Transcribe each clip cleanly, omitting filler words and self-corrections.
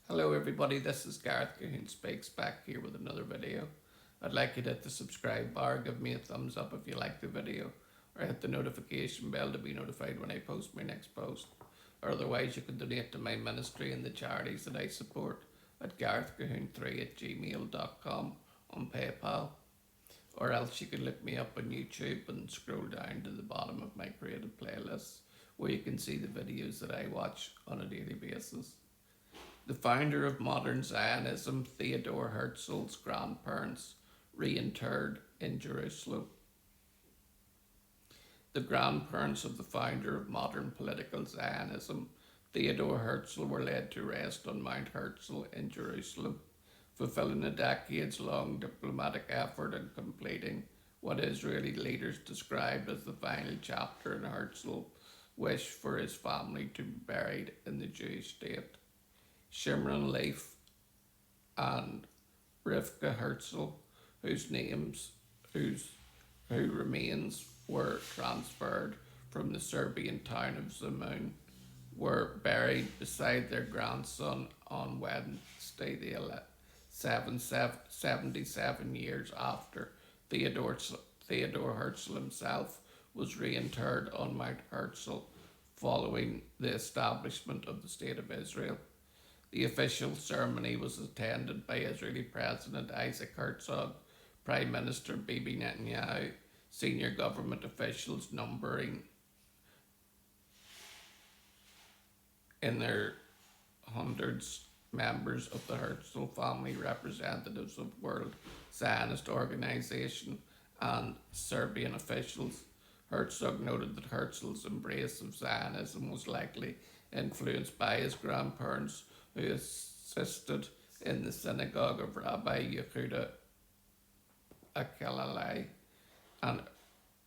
Hello everybody, this is Gareth Cahoon Speaks back here with another video. I'd like you to hit the subscribe bar, give me a thumbs up if you like the video, or hit the notification bell to be notified when I post my next post. Or otherwise you can donate to my ministry and the charities that I support at garethcahoon3@gmail.com on PayPal. Or else you can look me up on YouTube and scroll down to the bottom of my creative playlists where you can see the videos that I watch on a daily basis. The founder of modern Zionism, Theodor Herzl's grandparents, reinterred in Jerusalem. The grandparents of the founder of modern political Zionism, Theodor Herzl, were laid to rest on Mount Herzl in Jerusalem, fulfilling a decades-long diplomatic effort and completing what Israeli leaders described as the final chapter in Herzl's wish for his family to be buried in the Jewish state. Shimron Leif and Rivka Herzl, whose names who remains were transferred from the Serbian town of Zemun, were buried beside their grandson on Wednesday, the 77 years after Theodor Herzl himself was reinterred on Mount Herzl following the establishment of the State of Israel. The official ceremony was attended by Israeli President Isaac Herzog, Prime Minister Bibi Netanyahu, senior government officials numbering in their hundreds members of the Herzl family, representatives of World Zionist Organization, and Serbian officials. Herzog noted that Herzl's embrace of Zionism was likely influenced by his grandparents, who assisted in the synagogue of Rabbi Yehuda Akelalai, an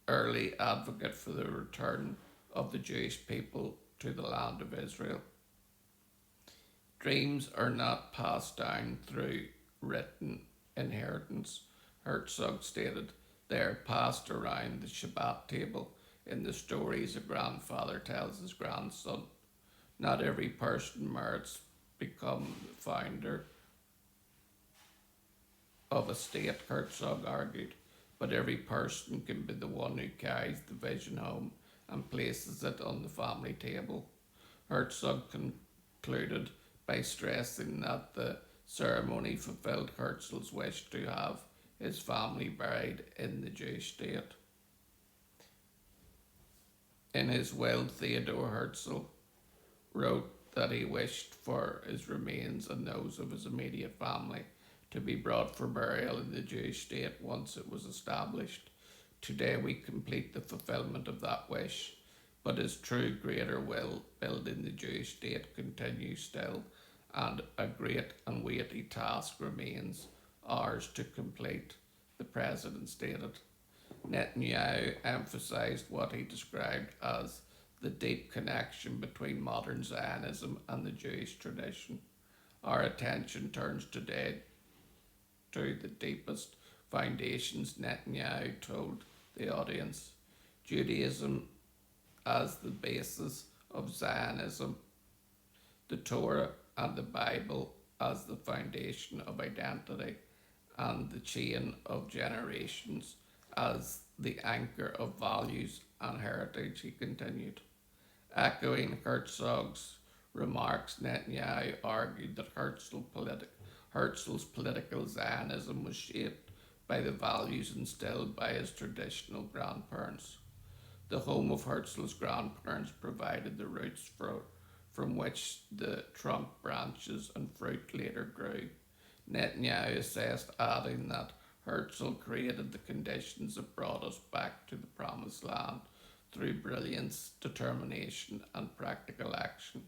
early advocate for the return of the Jewish people to the land of Israel. Dreams are not passed down through written inheritance, Herzog stated. They are passed around the Shabbat table in the stories a grandfather tells his grandson. Not every person merits become the founder of a state, Herzog argued, but every person can be the one who carries the vision home and places it on the family table. Herzog concluded by stressing that the ceremony fulfilled Herzl's wish to have his family buried in the Jewish state. In his will, Theodor Herzl wrote that he wished for his remains and those of his immediate family to be brought for burial in the Jewish state once it was established. Today we complete the fulfillment of that wish, but his true greater will, building the Jewish state, continues still, and a great and weighty task remains ours to complete, the president stated. Netanyahu emphasized what he described as the deep connection between modern Zionism and the Jewish tradition. Our attention turns today to the deepest foundations, Netanyahu told the audience. Judaism as the basis of Zionism, the Torah and the Bible as the foundation of identity, and the chain of generations as the anchor of values and heritage, he continued. Echoing Herzog's remarks, Netanyahu argued that Herzl's political Zionism was shaped by the values instilled by his traditional grandparents. The home of Herzl's grandparents provided the roots from which the trunk branches and fruit later grew. Netanyahu assessed, adding that Herzl created the conditions that brought us back to the promised land through brilliance, determination, and practical action.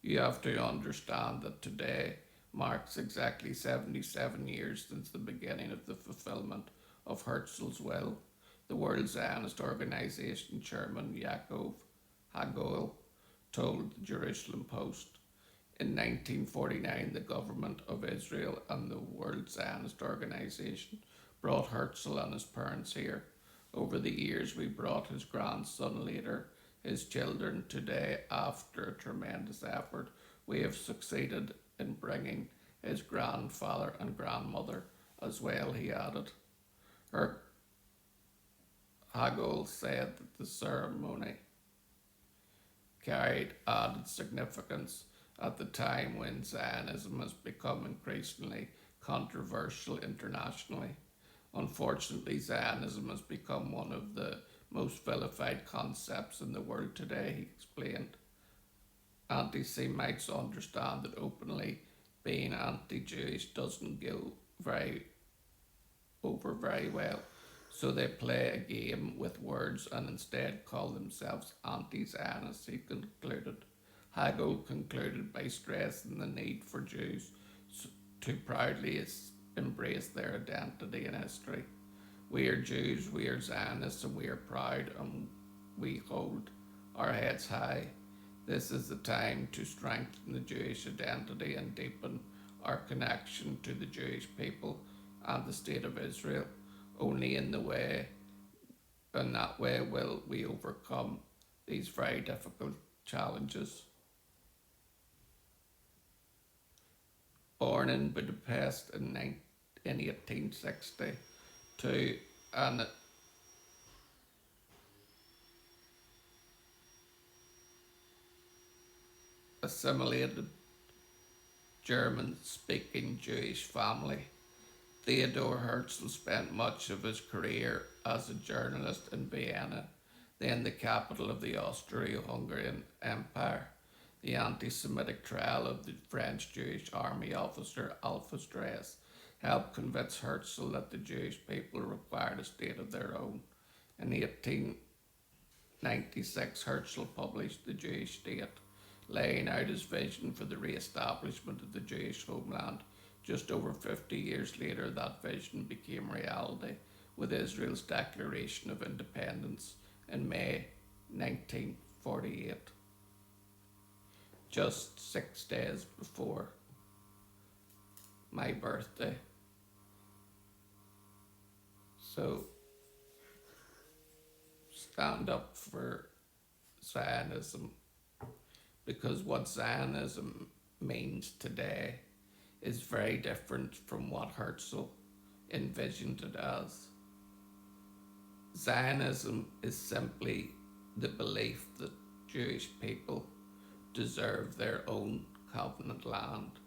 You have to understand that today marks exactly 77 years since the beginning of the fulfillment of Herzl's will. The World Zionist Organization chairman Yaakov Hagel told the Jerusalem Post. In 1949, the government of Israel and the World Zionist Organization brought Herzl and his parents here. Over the years, we brought his grandson later, his children. Today, after a tremendous effort, we have succeeded in bringing his grandfather and grandmother as well, he added. Her Hagel said that the ceremony carried added significance at the time when Zionism has become increasingly controversial internationally. Unfortunately, Zionism has become one of the most vilified concepts in the world today, he explained. Anti-Semites understand that openly being anti-Jewish doesn't go very well, so they play a game with words and instead call themselves anti-Zionists, he concluded. Hagel concluded by stressing the need for Jews to proudly embrace their identity and history. We are Jews, we are Zionists, and we are proud, and we hold our heads high. This is the time to strengthen the Jewish identity and deepen our connection to the Jewish people and the state of Israel. Only in that way will we overcome these very difficult challenges. Born in Budapest in 1862 and assimilated German-speaking Jewish family, Theodor Herzl spent much of his career as a journalist in Vienna, then the capital of the Austro-Hungarian Empire. The anti-Semitic trial of the French Jewish army officer Herzl'S helped convince Herzl that the Jewish people required a state of their own. In 1896, Herzl published The Jewish State, laying out his vision for the re-establishment of the Jewish homeland. Just over 50 years later, that vision became reality with Israel's declaration of independence in May 1948, just 6 days before my birthday. So, stand up for Zionism, because what Zionism means today is very different from what Herzl envisioned it as. Zionism is simply the belief that Jewish people deserve their own covenant land.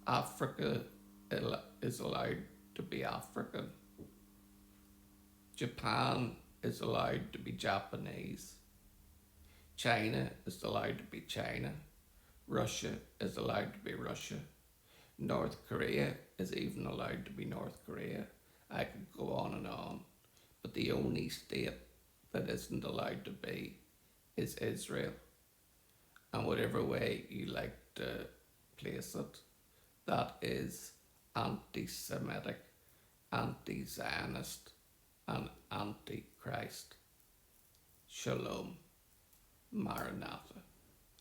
Africa is allowed to be African. Japan is allowed to be Japanese. China is allowed to be China. Russia is allowed to be Russia. North Korea is even allowed to be North Korea. I could go on and on. But the only state that isn't allowed to be is Israel. And whatever way you like to place it, that is anti-Semitic, anti-Zionist, and anti-Christ. Shalom, Maranatha,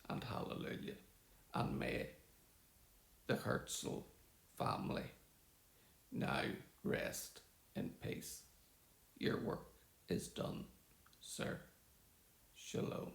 and Hallelujah. And may the Herzl family now rest in peace. Your work is done, sir. Shalom.